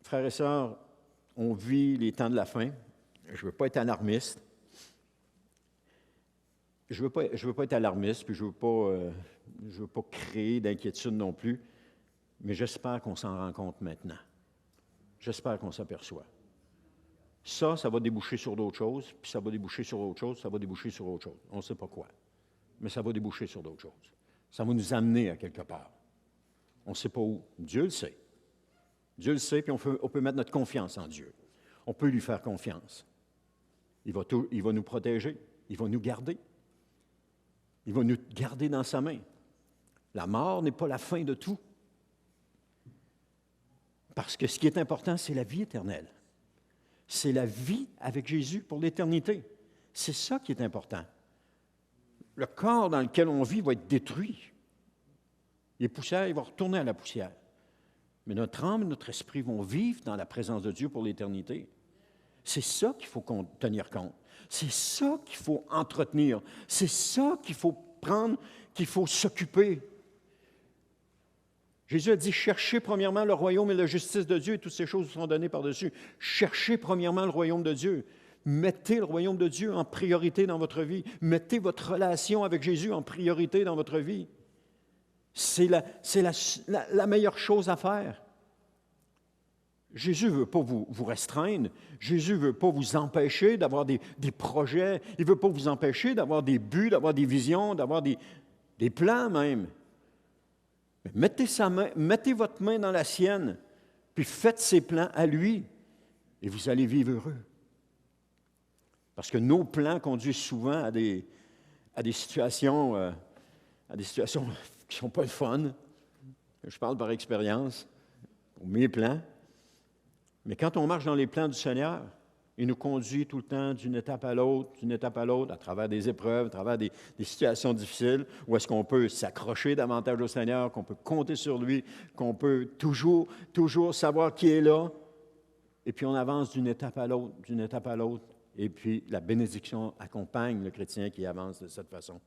Frères et sœurs, on vit les temps de la fin. Je ne veux pas être alarmiste. Je veux pas être alarmiste, puis je veux pas créer d'inquiétude non plus, mais j'espère qu'on s'en rend compte maintenant. J'espère qu'on s'aperçoit. Ça va déboucher sur d'autres choses, puis ça va déboucher sur autre chose, ça va déboucher sur autre chose. On ne sait pas quoi, mais ça va déboucher sur d'autres choses. Ça va nous amener à quelque part. On ne sait pas où. Dieu le sait. Dieu le sait, puis on peut mettre notre confiance en Dieu. On peut lui faire confiance. Il va nous protéger. Il va nous garder. Il va nous garder dans sa main. La mort n'est pas la fin de tout. Parce que ce qui est important, c'est la vie éternelle. C'est la vie avec Jésus pour l'éternité. C'est ça qui est important. Le corps dans lequel on vit va être détruit. Les poussières, il va retourner à la poussière. Mais notre âme et notre esprit vont vivre dans la présence de Dieu pour l'éternité. C'est ça qu'il faut tenir compte. C'est ça qu'il faut entretenir. C'est ça qu'il faut prendre, qu'il faut s'occuper. Jésus a dit, cherchez premièrement le royaume et la justice de Dieu et toutes ces choses vous seront données par-dessus. Cherchez premièrement le royaume de Dieu. Mettez le royaume de Dieu en priorité dans votre vie. Mettez votre relation avec Jésus en priorité dans votre vie. C'est la meilleure chose à faire. Jésus ne veut pas vous restreindre. Jésus ne veut pas vous empêcher d'avoir des projets. Il ne veut pas vous empêcher d'avoir des buts, d'avoir des visions, d'avoir des plans même. Mettez votre main dans la sienne, puis faites ses plans à lui, et vous allez vivre heureux. Parce que nos plans conduisent souvent à des situations qui ne sont pas le fun. Je parle par expérience, pour mes plans. Mais quand on marche dans les plans du Seigneur, il nous conduit tout le temps d'une étape à l'autre, à travers des épreuves, à travers des situations difficiles, où est-ce qu'on peut s'accrocher davantage au Seigneur, qu'on peut compter sur lui, qu'on peut toujours savoir qui est là. Et puis on avance d'une étape à l'autre, et puis la bénédiction accompagne le chrétien qui avance de cette façon.